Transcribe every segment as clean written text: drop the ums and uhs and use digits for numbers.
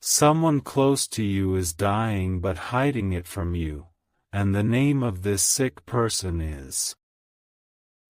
Someone close to you is dying but hiding it from you, and the name of this sick person is.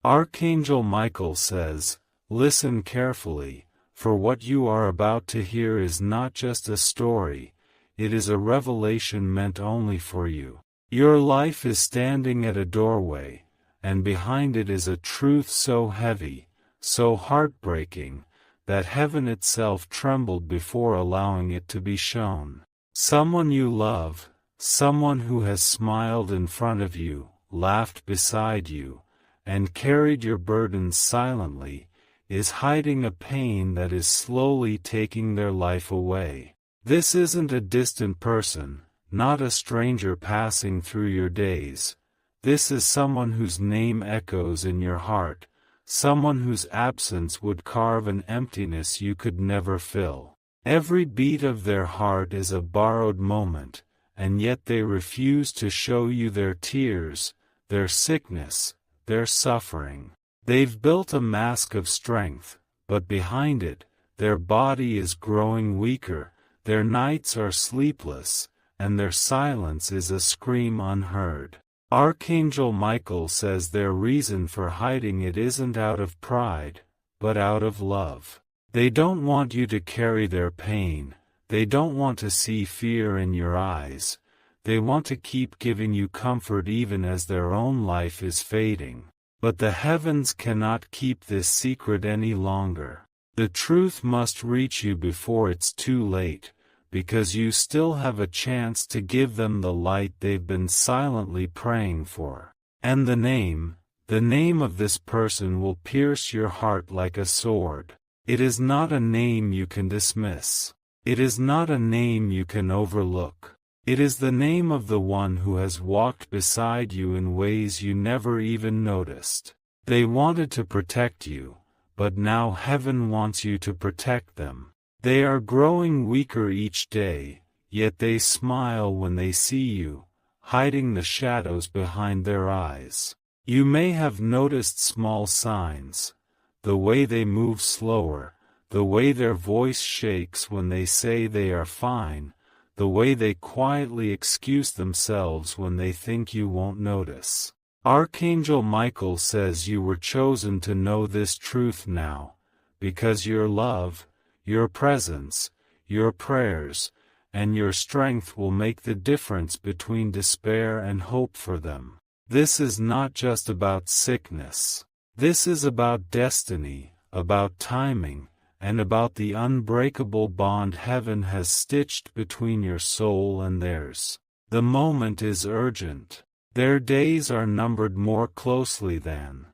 Archangel Michael says, "Listen carefully, for what you are about to hear is not just a story, it is a revelation meant only for you. Your life is standing at a doorway, and behind it is a truth so heavy, so heartbreaking, that heaven itself trembled before allowing it to be shown. Someone you love, someone who has smiled in front of you, laughed beside you, and carried your burdens silently, is hiding a pain that is slowly taking their life away. This isn't a distant person, not a stranger passing through your days. This is someone whose name echoes in your heart, someone whose absence would carve an emptiness you could never fill. Every beat of their heart is a borrowed moment, and yet they refuse to show you their tears, their sickness, their suffering. They've built a mask of strength, but behind it, their body is growing weaker, their nights are sleepless, and their silence is a scream unheard. Archangel Michael says their reason for hiding it isn't out of pride, but out of love. They don't want you to carry their pain, they don't want to see fear in your eyes, they want to keep giving you comfort even as their own life is fading. But the heavens cannot keep this secret any longer. The truth must reach you before it's too late, because you still have a chance to give them the light they've been silently praying for. And the name of this person will pierce your heart like a sword. It is not a name you can dismiss. It is not a name you can overlook. It is the name of the one who has walked beside you in ways you never even noticed. They wanted to protect you, but now heaven wants you to protect them. They are growing weaker each day, yet they smile when they see you, hiding the shadows behind their eyes. You may have noticed small signs, the way they move slower, the way their voice shakes when they say they are fine, the way they quietly excuse themselves when they think you won't notice. Archangel Michael says you were chosen to know this truth now, because your love, your presence, your prayers, and your strength will make the difference between despair and hope for them. This is not just about sickness. This is about destiny, about timing, and about the unbreakable bond heaven has stitched between your soul and theirs. The moment is urgent. Their days are numbered more closely than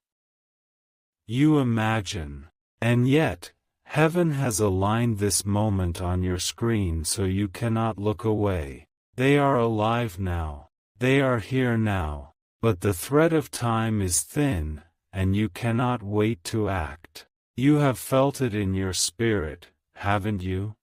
you imagine. And yet, heaven has aligned this moment on your screen so you cannot look away. They are alive now. They are here now. But the thread of time is thin, and you cannot wait to act. You have felt it in your spirit, haven't you?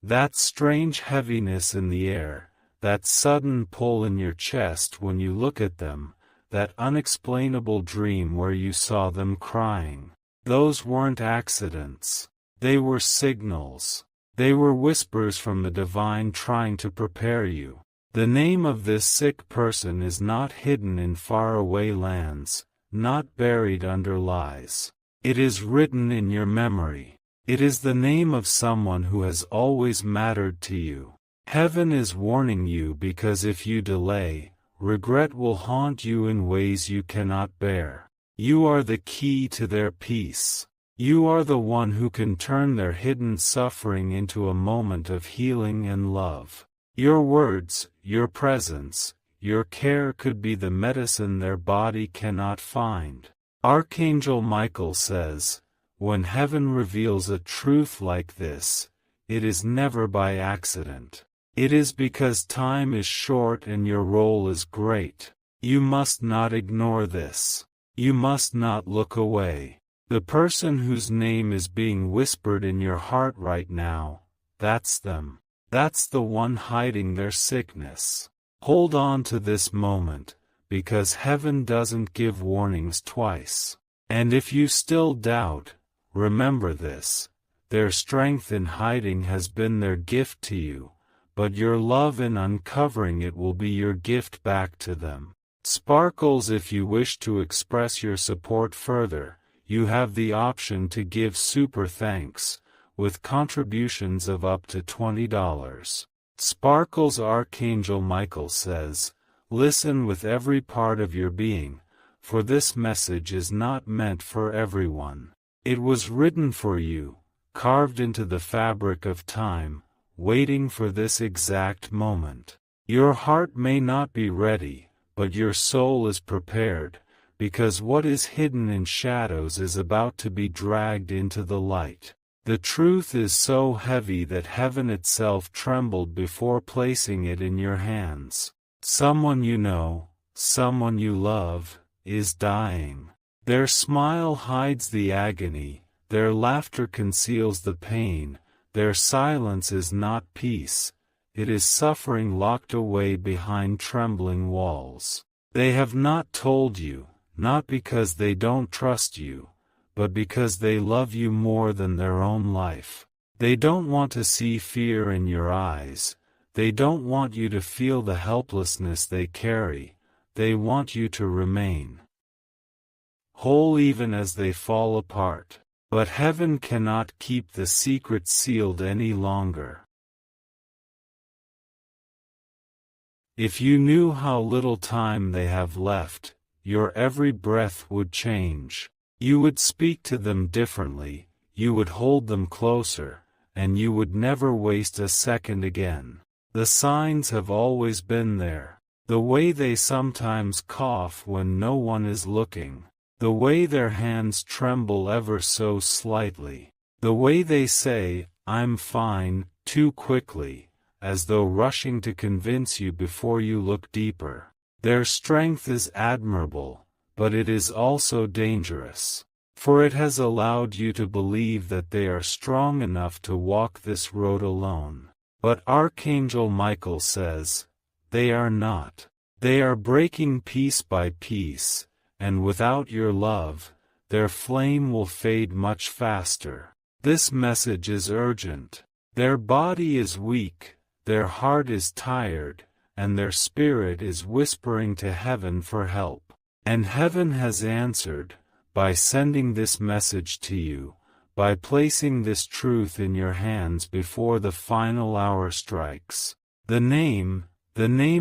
That strange heaviness in the air, that sudden pull in your chest when you look at them, that unexplainable dream where you saw them crying. Those weren't accidents. They were signals. They were whispers from the divine trying to prepare you. The name of this sick person is not hidden in faraway lands, not buried under lies. It is written in your memory. It is the name of someone who has always mattered to you. Heaven is warning you because if you delay, regret will haunt you in ways you cannot bear. You are the key to their peace. You are the one who can turn their hidden suffering into a moment of healing and love. Your words, your presence, your care could be the medicine their body cannot find. Archangel Michael says, when heaven reveals a truth like this, it is never by accident. It is because time is short and your role is great. You must not ignore this. You must not look away. The person whose name is being whispered in your heart right now, that's them. That's the one hiding their sickness. Hold on to this moment, because heaven doesn't give warnings twice. And if you still doubt, remember this. their strength in hiding has been their gift to you, but your love in uncovering it will be your gift back to them. Sparkles, if you wish to express your support further, you have the option to give super thanks, with contributions of up to $20. Sparkles. Archangel Michael says, listen with every part of your being, for this message is not meant for everyone. It was written for you, carved into the fabric of time, waiting for this exact moment. Your heart may not be ready, but your soul is prepared, because what is hidden in shadows is about to be dragged into the light. The truth is so heavy that heaven itself trembled before placing it in your hands. Someone you know, someone you love, is dying. Their smile hides the agony, their laughter conceals the pain, their silence is not peace, it is suffering locked away behind trembling walls. They have not told you, not because they don't trust you, but because they love you more than their own life. They don't want to see fear in your eyes, they don't want you to feel the helplessness they carry, they want you to remain whole even as they fall apart. But heaven cannot keep the secret sealed any longer. If you knew how little time they have left, your every breath would change. You would speak to them differently, you would hold them closer, and you would never waste a second again. The signs have always been there. The way they sometimes cough when no one is looking. The way their hands tremble ever so slightly. The way they say, "I'm fine," too quickly, as though rushing to convince you before you look deeper. Their strength is admirable, but it is also dangerous. For it has allowed you to believe that they are strong enough to walk this road alone. But Archangel Michael says, they are not. They are breaking piece by piece, and without your love, their flame will fade much faster. This message is urgent. Their body is weak, their heart is tired, and their spirit is whispering to heaven for help. And heaven has answered, by sending this message to you, by placing this truth in your hands before the final hour strikes. The name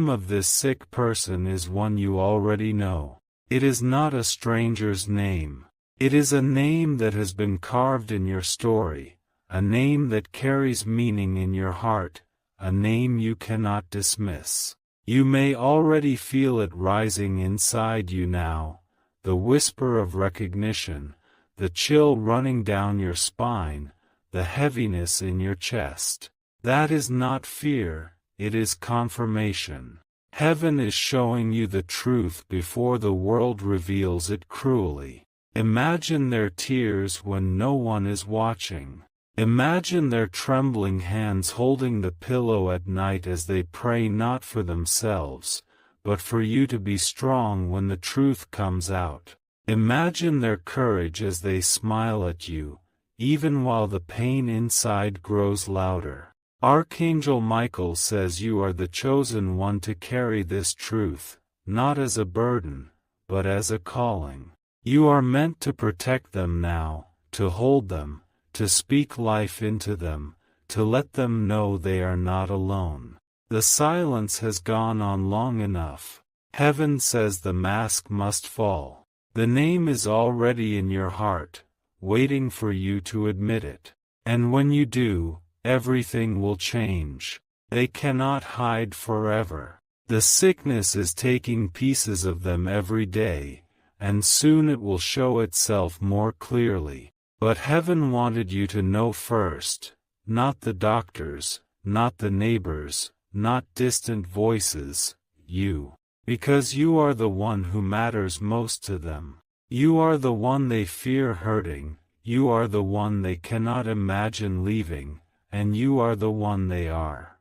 of this sick person is one you already know. It is not a stranger's name. It is a name that has been carved in your story, a name that carries meaning in your heart, a name you cannot dismiss. You may already feel it rising inside you now, the whisper of recognition, the chill running down your spine, the heaviness in your chest. That is not fear, it is confirmation. Heaven is showing you the truth before the world reveals it cruelly. Imagine their tears when no one is watching. Imagine their trembling hands holding the pillow at night as they pray not for themselves, but for you to be strong when the truth comes out. Imagine their courage as they smile at you, even while the pain inside grows louder. Archangel Michael says you are the chosen one to carry this truth, not as a burden, but as a calling. You are meant to protect them now, to hold them, to speak life into them, to let them know they are not alone. The silence has gone on long enough. Heaven says the mask must fall. The name is already in your heart, waiting for you to admit it. And when you do, everything will change. They cannot hide forever. The sickness is taking pieces of them every day, and soon it will show itself more clearly. But heaven wanted you to know first, not the doctors, not the neighbors, not distant voices, you. Because you are the one who matters most to them. You are the one they fear hurting, you are the one they cannot imagine leaving, and you are the one they are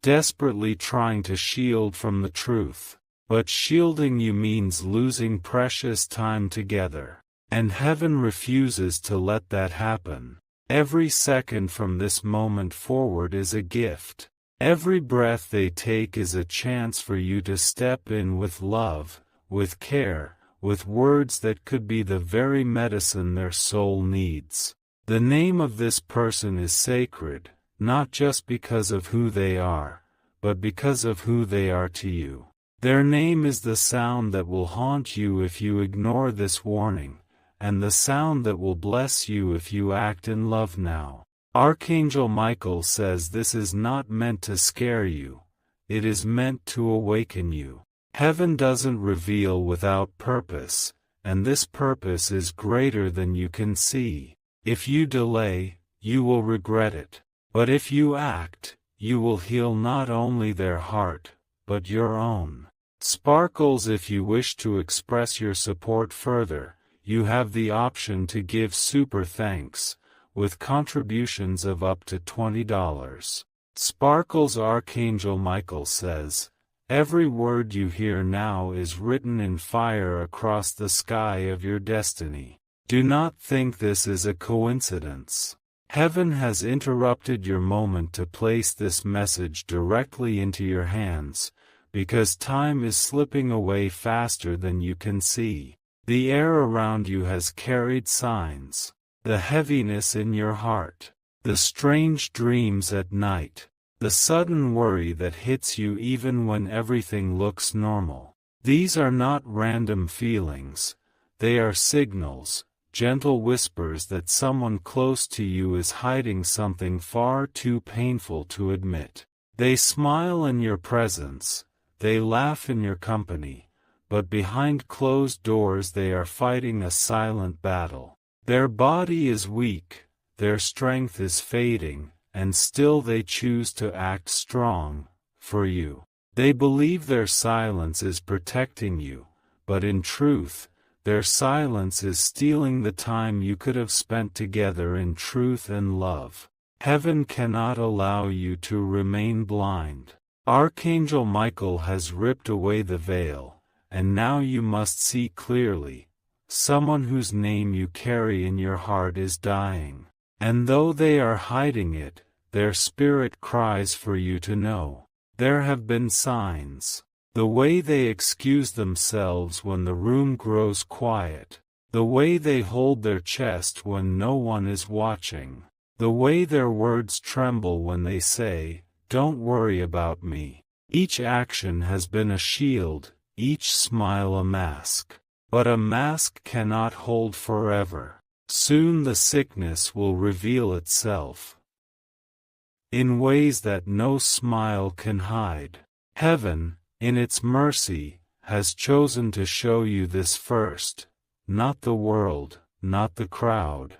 desperately trying to shield from the truth. But shielding you means losing precious time together. And heaven refuses to let that happen. Every second from this moment forward is a gift. Every breath they take is a chance for you to step in with love, with care, with words that could be the very medicine their soul needs. The name of this person is sacred, not just because of who they are, but because of who they are to you. Their name is the sound that will haunt you if you ignore this warning, and the sound that will bless you if you act in love now. Archangel Michael says this is not meant to scare you, it is meant to awaken you. Heaven doesn't reveal without purpose, and this purpose is greater than you can see. If you delay, you will regret it. But if you act, you will heal not only their heart, but your own. Sparkles, if you wish to express your support further, you have the option to give super thanks, with contributions of up to $20. Sparkles. Archangel Michael says, every word you hear now is written in fire across the sky of your destiny. Do not think this is a coincidence. Heaven has interrupted your moment to place this message directly into your hands, because time is slipping away faster than you can see. The air around you has carried signs. The heaviness in your heart, the strange dreams at night, the sudden worry that hits you even when everything looks normal. These are not random feelings, they are signals, gentle whispers that someone close to you is hiding something far too painful to admit. They smile in your presence, they laugh in your company, but behind closed doors they are fighting a silent battle. Their body is weak, their strength is fading, and still they choose to act strong, for you. They believe their silence is protecting you, but in truth, their silence is stealing the time you could have spent together in truth and love. Heaven cannot allow you to remain blind. Archangel Michael has ripped away the veil, and now you must see clearly. Someone whose name you carry in your heart is dying, and though they are hiding it, their spirit cries for you to know. There have been signs. The way they excuse themselves when the room grows quiet, the way they hold their chest when no one is watching, the way their words tremble when they say, "Don't worry about me." Each action has been a shield, each smile a mask. But a mask cannot hold forever. Soon the sickness will reveal itself in ways that no smile can hide. Heaven, in its mercy, has chosen to show you this first, not the world, not the crowd,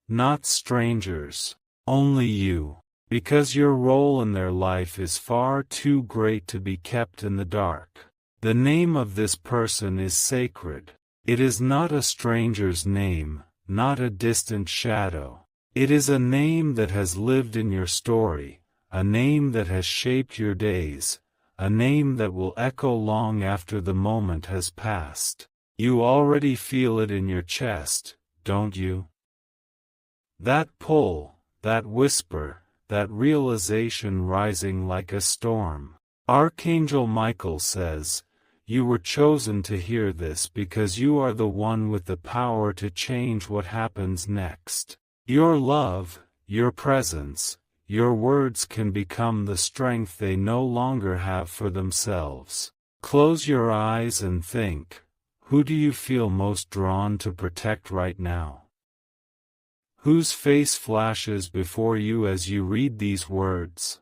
not strangers, only you, because your role in their life is far too great to be kept in the dark. The name of this person is sacred. It is not a stranger's name, not a distant shadow. It is a name that has lived in your story, a name that has shaped your days, a name that will echo long after the moment has passed. You already feel it in your chest, don't you? That pull, that whisper, that realization rising like a storm. Archangel Michael says, you were chosen to hear this because you are the one with the power to change what happens next. Your love, your presence, your words can become the strength they no longer have for themselves. Close your eyes and think, who do you feel most drawn to protect right now? Whose face flashes before you as you read these words?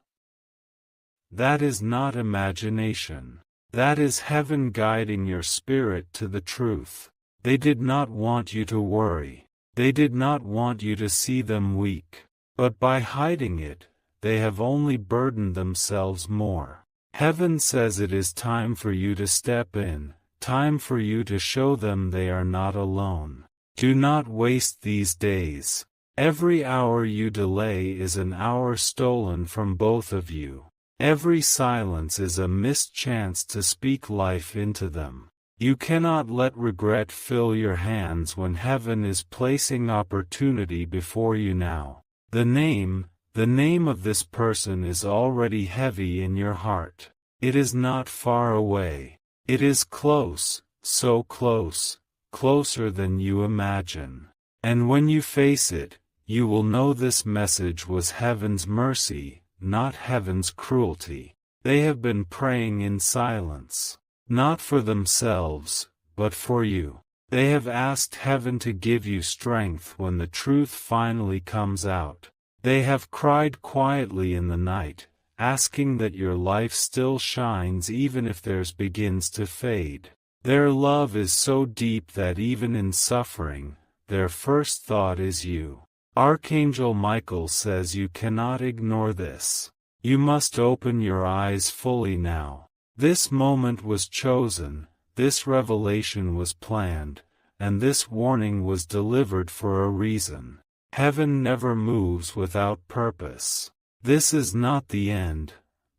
That is not imagination. That is heaven guiding your spirit to the truth. They did not want you to worry. They did not want you to see them weak. But by hiding it, they have only burdened themselves more. Heaven says it is time for you to step in, time for you to show them they are not alone. Do not waste these days. Every hour you delay is an hour stolen from both of you. Every silence is a missed chance to speak life into them. You cannot let regret fill your hands when heaven is placing opportunity before you now. The name of this person is already heavy in your heart. It is not far away. It is close, so close, closer than you imagine. And when you face it, you will know this message was heaven's mercy, not heaven's cruelty. They have been praying in silence. Not for themselves, but for you. They have asked heaven to give you strength when the truth finally comes out. They have cried quietly in the night, asking that your life still shines even if theirs begins to fade. Their love is so deep that even in suffering, their first thought is you. Archangel Michael says you cannot ignore this. You must open your eyes fully now. This moment was chosen, this revelation was planned, and this warning was delivered for a reason. Heaven never moves without purpose. This is not the end,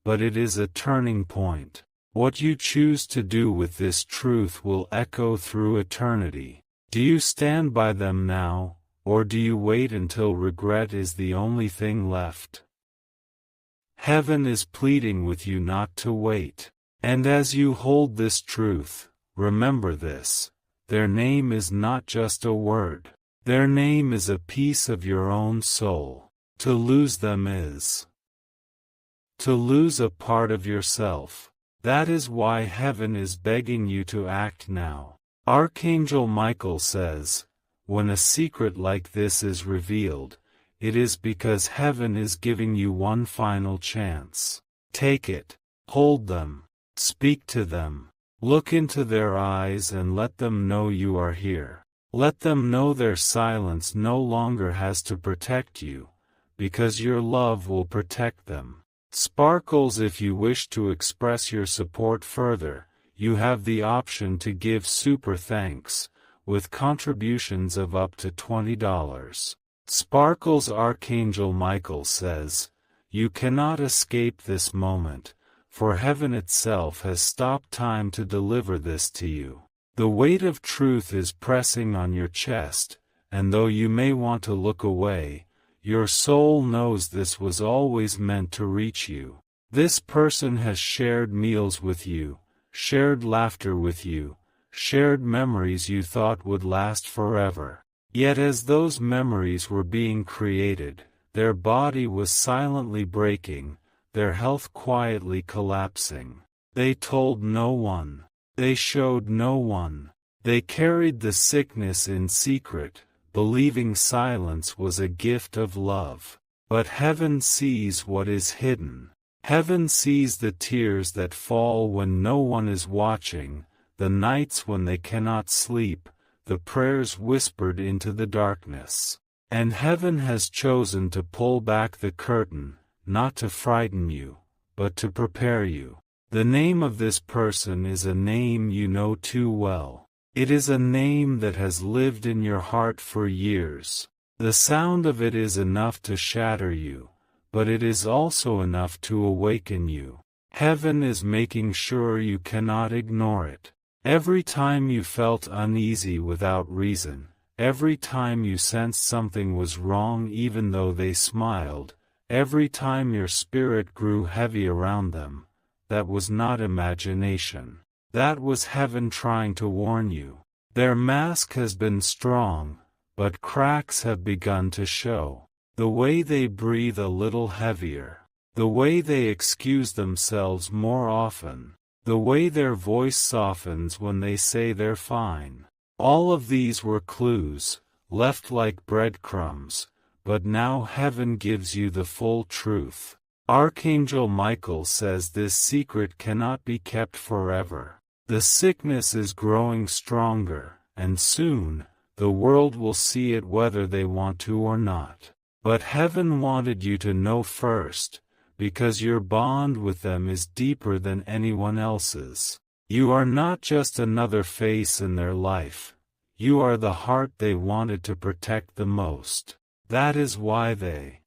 but it is a turning point. What you choose to do with this truth will echo through eternity. Do you stand by them now, or do you wait until regret is the only thing left? Heaven is pleading with you not to wait. And as you hold this truth, remember this: their name is not just a word. Their name is a piece of your own soul. To lose them is to lose a part of yourself. That is why heaven is begging you to act now. Archangel Michael says, when a secret like this is revealed, it is because heaven is giving you one final chance. Take it. Hold them. Speak to them. Look into their eyes and let them know you are here. Let them know their silence no longer has to protect you, because your love will protect them. Sparkles, if you wish to express your support further, you have the option to give super thanks, with contributions of up to $20. Sparkles. Archangel Michael says, you cannot escape this moment, for heaven itself has stopped time to deliver this to you. The weight of truth is pressing on your chest, and though you may want to look away, your soul knows this was always meant to reach you. This person has shared meals with you, shared laughter with you, shared memories you thought would last forever. Yet as those memories were being created, their body was silently breaking, their health quietly collapsing. They told no one. They showed no one. They carried the sickness in secret, believing silence was a gift of love. But heaven sees what is hidden. Heaven sees the tears that fall when no one is watching, the nights when they cannot sleep, the prayers whispered into the darkness. And heaven has chosen to pull back the curtain, not to frighten you, but to prepare you. The name of this person is a name you know too well. It is a name that has lived in your heart for years. The sound of it is enough to shatter you, but it is also enough to awaken you. Heaven is making sure you cannot ignore it. Every time you felt uneasy without reason, every time you sensed something was wrong even though they smiled, every time your spirit grew heavy around them, that was not imagination. That was heaven trying to warn you. Their mask has been strong, but cracks have begun to show. The way they breathe a little heavier. The way they excuse themselves more often. The way their voice softens when they say they're fine. All of these were clues, left like breadcrumbs, but now heaven gives you the full truth. Archangel Michael says this secret cannot be kept forever. The sickness is growing stronger, and soon, the world will see it whether they want to or not. But heaven wanted you to know first, because your bond with them is deeper than anyone else's. You are not just another face in their life. You are the heart they wanted to protect the most. That is why they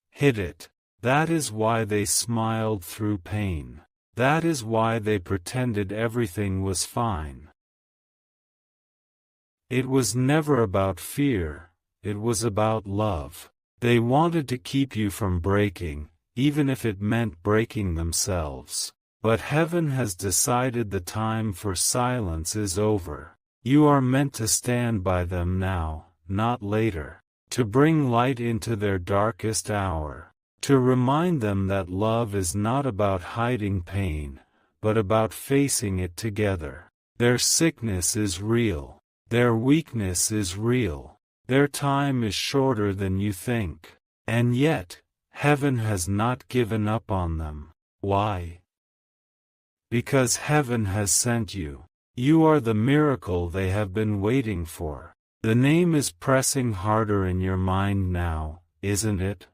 hid it. That is why they smiled through pain. That is why they pretended everything was fine. It was never about fear, it was about love. They wanted to keep you from breaking, even if it meant breaking themselves. But heaven has decided the time for silence is over. You are meant to stand by them now, not later. To bring light into their darkest hour. To remind them that love is not about hiding pain, but about facing it together. Their sickness is real. Their weakness is real. Their time is shorter than you think. And yet, heaven has not given up on them. Why? Because heaven has sent you. You are the miracle they have been waiting for. The name is pressing harder in your mind now, isn't it?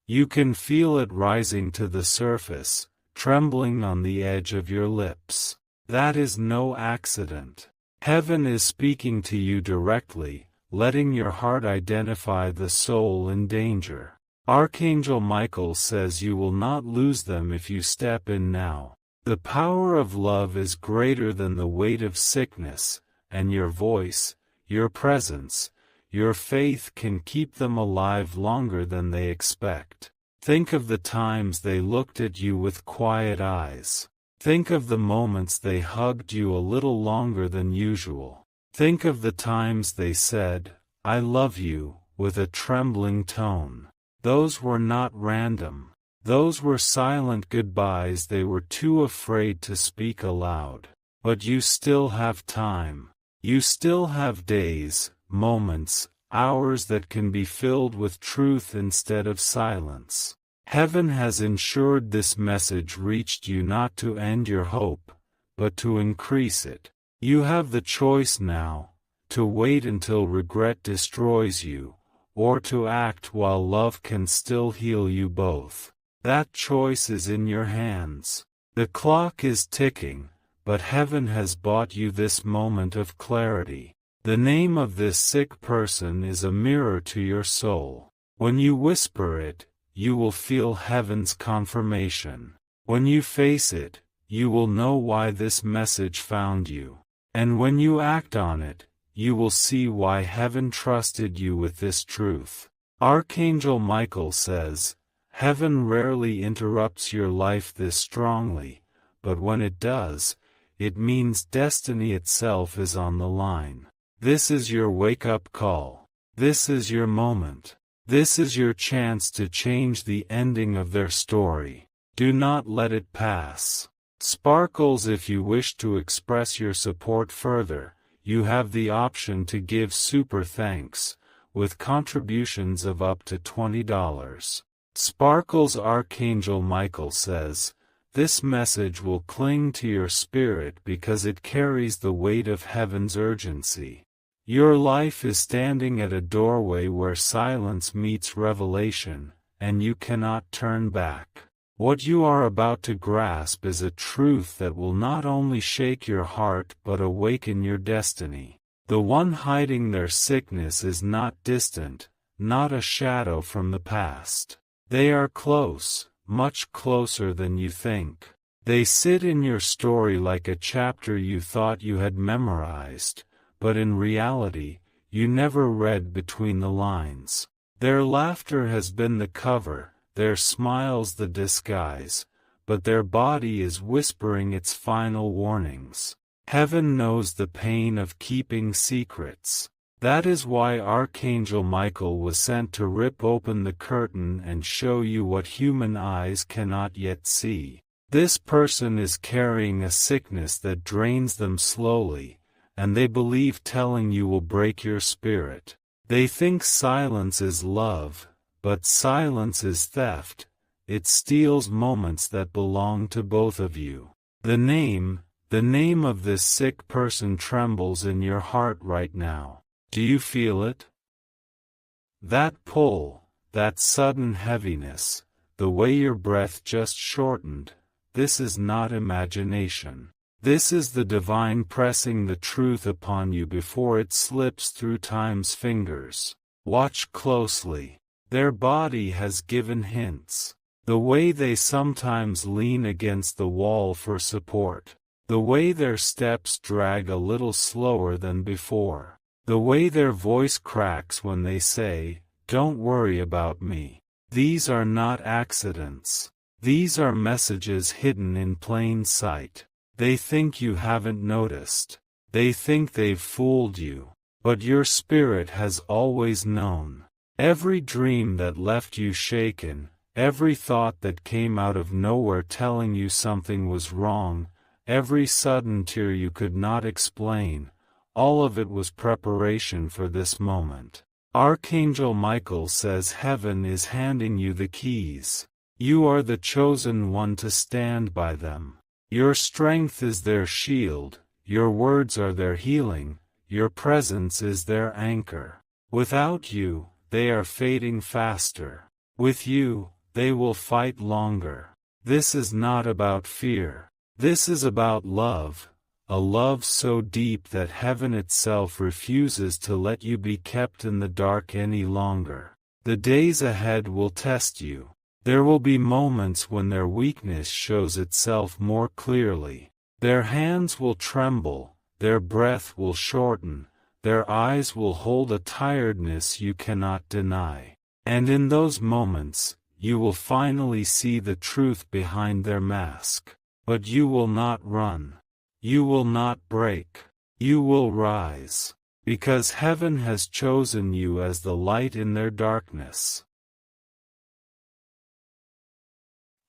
You can feel it rising to the surface, trembling on the edge of your lips. That is no accident. Heaven is speaking to you directly, letting your heart identify the soul in danger. Archangel Michael says you will not lose them if you step in now. The power of love is greater than the weight of sickness, and your voice, your presence, your faith can keep them alive longer than they expect. Think of the times they looked at you with quiet eyes. Think of the moments they hugged you a little longer than usual. Think of the times they said, "I love you," with a trembling tone. Those were not random. Those were silent goodbyes they were too afraid to speak aloud. But you still have time. You still have days, moments, hours that can be filled with truth instead of silence. Heaven has ensured this message reached you not to end your hope, but to increase it. You have the choice now, to wait until regret destroys you, or to act while love can still heal you both. That choice is in your hands. The clock is ticking, but heaven has bought you this moment of clarity. The name of this sick person is a mirror to your soul. When you whisper it, you will feel heaven's confirmation. When you face it, you will know why this message found you. And when you act on it, you will see why heaven trusted you with this truth. Archangel Michael says, heaven rarely interrupts your life this strongly, but when it does, it means destiny itself is on the line. This is your wake-up call. This is your moment. This is your chance to change the ending of their story. Do not let it pass. Sparkles, if you wish to express your support further, you have the option to give super thanks, with contributions of up to $20. Sparkles. Archangel Michael says, this message will cling to your spirit because it carries the weight of heaven's urgency. Your life is standing at a doorway where silence meets revelation, and you cannot turn back. What you are about to grasp is a truth that will not only shake your heart but awaken your destiny. The one hiding their sickness is not distant, not a shadow from the past. They are close, much closer than you think. They sit in your story like a chapter you thought you had memorized, but in reality, you never read between the lines. Their laughter has been the cover, their smiles the disguise, but their body is whispering its final warnings. Heaven knows the pain of keeping secrets. That is why Archangel Michael was sent to rip open the curtain and show you what human eyes cannot yet see. This person is carrying a sickness that drains them slowly, and they believe telling you will break your spirit. They think silence is love, but silence is theft. It steals moments that belong to both of you. The name of this sick person trembles in your heart right now. Do you feel it? That pull, that sudden heaviness, the way your breath just shortened, this is not imagination. This is the divine pressing the truth upon you before it slips through time's fingers. Watch closely. Their body has given hints. The way they sometimes lean against the wall for support. The way their steps drag a little slower than before. The way their voice cracks when they say, "Don't worry about me." These are not accidents. These are messages hidden in plain sight. They think you haven't noticed. They think they've fooled you. But your spirit has always known. Every dream that left you shaken, every thought that came out of nowhere telling you something was wrong, every sudden tear you could not explain, all of it was preparation for this moment. Archangel Michael says heaven is handing you the keys. You are the chosen one to stand by them. Your strength is their shield, your words are their healing, your presence is their anchor. Without you, they are fading faster. With you, they will fight longer. This is not about fear. This is about love, a love so deep that heaven itself refuses to let you be kept in the dark any longer. The days ahead will test you. There will be moments when their weakness shows itself more clearly. Their hands will tremble, their breath will shorten, their eyes will hold a tiredness you cannot deny. And in those moments, you will finally see the truth behind their mask. But you will not run. You will not break. You will rise. Because heaven has chosen you as the light in their darkness.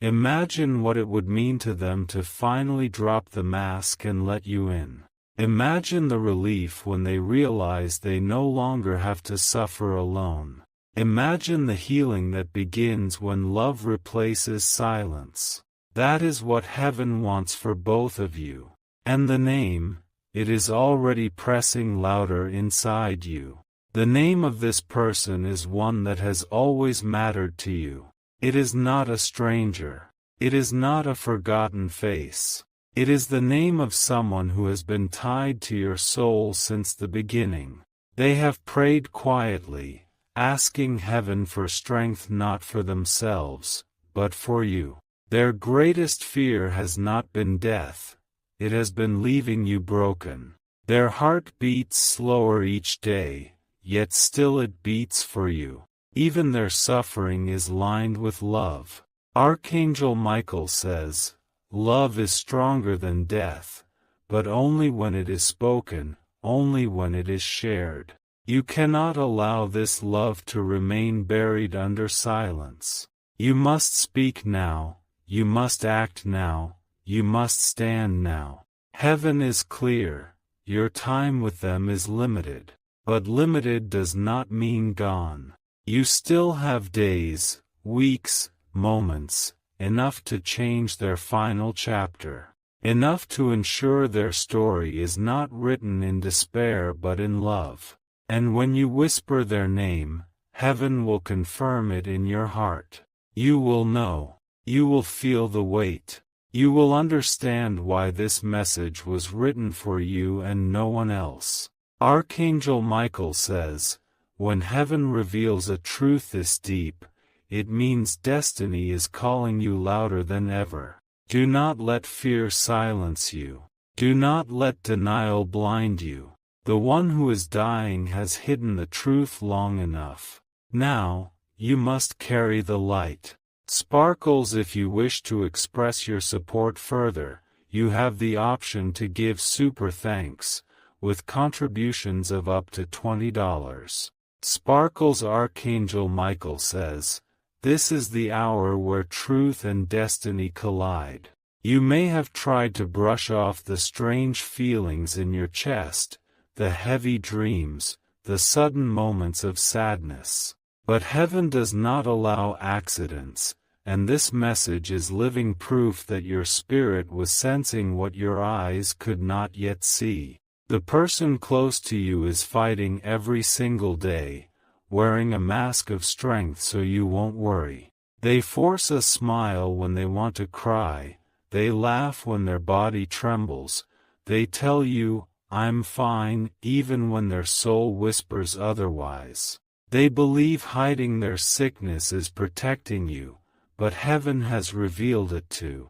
Imagine what it would mean to them to finally drop the mask and let you in. Imagine the relief when they realize they no longer have to suffer alone. Imagine the healing that begins when love replaces silence. That is what heaven wants for both of you. And the name, it is already pressing louder inside you. The name of this person is one that has always mattered to you. It is not a stranger. It is not a forgotten face. It is the name of someone who has been tied to your soul since the beginning. They have prayed quietly, asking heaven for strength not for themselves, but for you. Their greatest fear has not been death, it has been leaving you broken. Their heart beats slower each day, yet still it beats for you. Even their suffering is lined with love. Archangel Michael says, love is stronger than death, but only when it is spoken, only when it is shared. You cannot allow this love to remain buried under silence. You must speak now. You must act now, you must stand now. Heaven is clear, your time with them is limited. But limited does not mean gone. You still have days, weeks, moments, enough to change their final chapter. Enough to ensure their story is not written in despair but in love. And when you whisper their name, heaven will confirm it in your heart. You will know. You will feel the weight. You will understand why this message was written for you and no one else. Archangel Michael says, when heaven reveals a truth this deep, it means destiny is calling you louder than ever. Do not let fear silence you. Do not let denial blind you. The one who is dying has hidden the truth long enough. Now, you must carry the light. Sparkles, if you wish to express your support further, you have the option to give super thanks, with contributions of up to $20. Sparkles. Archangel Michael says, this is the hour where truth and destiny collide. You may have tried to brush off the strange feelings in your chest, the heavy dreams, the sudden moments of sadness. But heaven does not allow accidents, and this message is living proof that your spirit was sensing what your eyes could not yet see. The person close to you is fighting every single day, wearing a mask of strength so you won't worry. They force a smile when they want to cry, they laugh when their body trembles, they tell you, I'm fine, even when their soul whispers otherwise. They believe hiding their sickness is protecting you, but heaven has revealed it to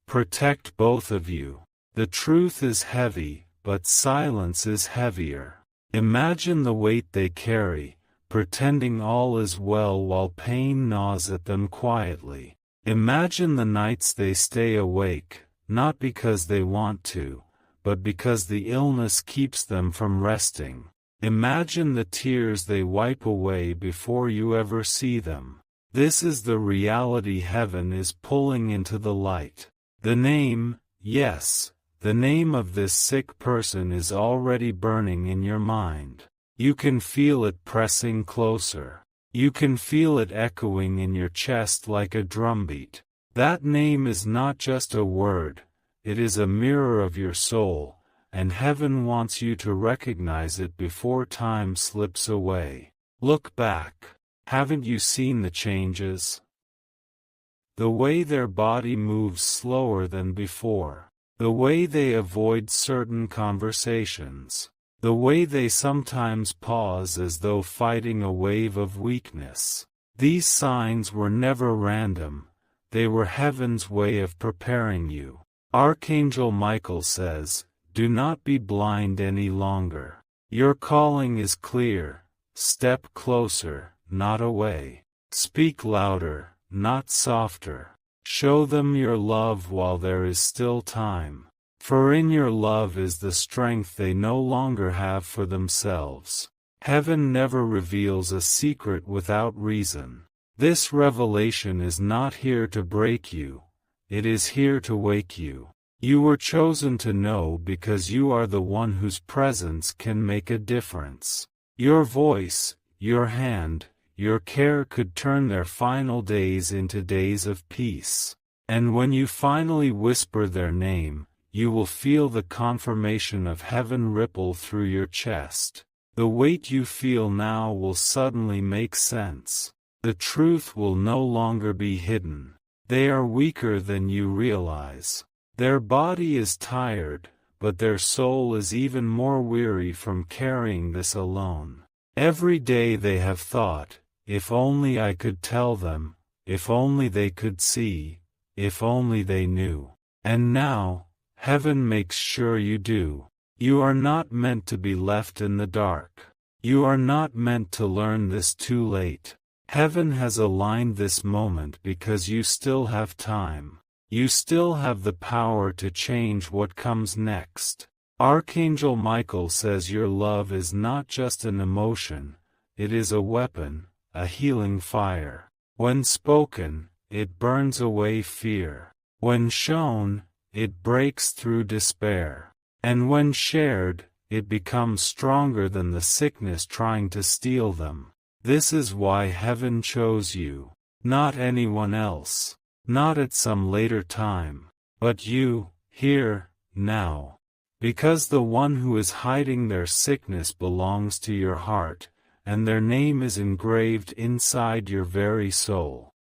protect both of you. The truth is heavy, but silence is heavier. Imagine the weight they carry, pretending all is well while pain gnaws at them quietly. Imagine the nights they stay awake, not because they want to, but because the illness keeps them from resting. Imagine the tears they wipe away before you ever see them. This is the reality heaven is pulling into the light. The name, yes, the name of this sick person is already burning in your mind. You can feel it pressing closer. You can feel it echoing in your chest like a drumbeat. That name is not just a word, it is a mirror of your soul, and heaven wants you to recognize it before time slips away. Look back. Haven't you seen the changes? The way their body moves slower than before. The way they avoid certain conversations. The way they sometimes pause as though fighting a wave of weakness. These signs were never random, they were heaven's way of preparing you. Archangel Michael says, do not be blind any longer. Your calling is clear. Step closer, not away. Speak louder, not softer. Show them your love while there is still time. For in your love is the strength they no longer have for themselves. Heaven never reveals a secret without reason. This revelation is not here to break you, it is here to wake you. You were chosen to know because you are the one whose presence can make a difference. Your voice, your hand, your care could turn their final days into days of peace. And when you finally whisper their name, you will feel the confirmation of heaven ripple through your chest. The weight you feel now will suddenly make sense. The truth will no longer be hidden. They are weaker than you realize. Their body is tired, but their soul is even more weary from carrying this alone. Every day they have thought, if only I could tell them, if only they could see, if only they knew. And now, heaven makes sure you do. You are not meant to be left in the dark. You are not meant to learn this too late. Heaven has aligned this moment because you still have time. You still have the power to change what comes next. Archangel Michael says your love is not just an emotion, it is a weapon, a healing fire. When spoken, it burns away fear. When shown, it breaks through despair. And when shared, it becomes stronger than the sickness trying to steal them. This is why heaven chose you, not anyone else, not at some later time, but you, here, now. Because the one who is hiding their sickness belongs to your heart, and their name is engraved inside your very soul.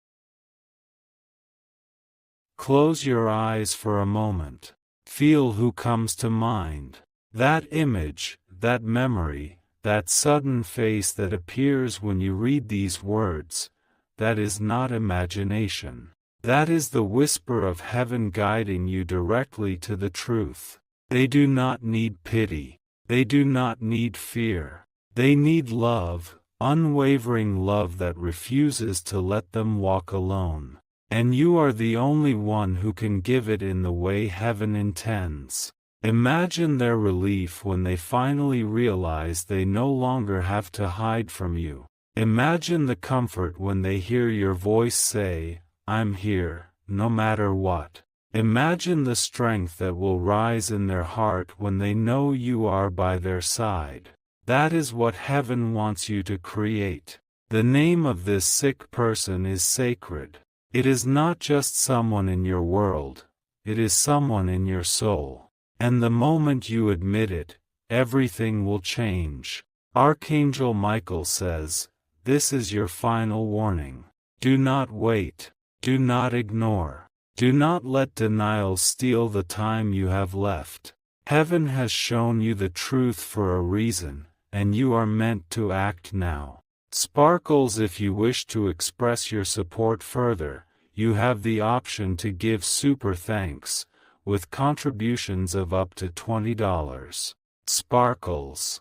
Close your eyes for a moment. Feel who comes to mind. That image, that memory, that sudden face that appears when you read these words, that is not imagination. That is the whisper of heaven guiding you directly to the truth. They do not need pity. They do not need fear. They need love, unwavering love that refuses to let them walk alone. And you are the only one who can give it in the way heaven intends. Imagine their relief when they finally realize they no longer have to hide from you. Imagine the comfort when they hear your voice say, I'm here, no matter what. Imagine the strength that will rise in their heart when they know you are by their side. That is what heaven wants you to create. The name of this sick person is sacred. It is not just someone in your world, it is someone in your soul. And the moment you admit it, everything will change. Archangel Michael says, this is your final warning. Do not wait. Do not ignore. Do not let denial steal the time you have left. Heaven has shown you the truth for a reason, and you are meant to act now. Sparkles, if you wish to express your support further, you have the option to give super thanks, with contributions of up to $20. Sparkles.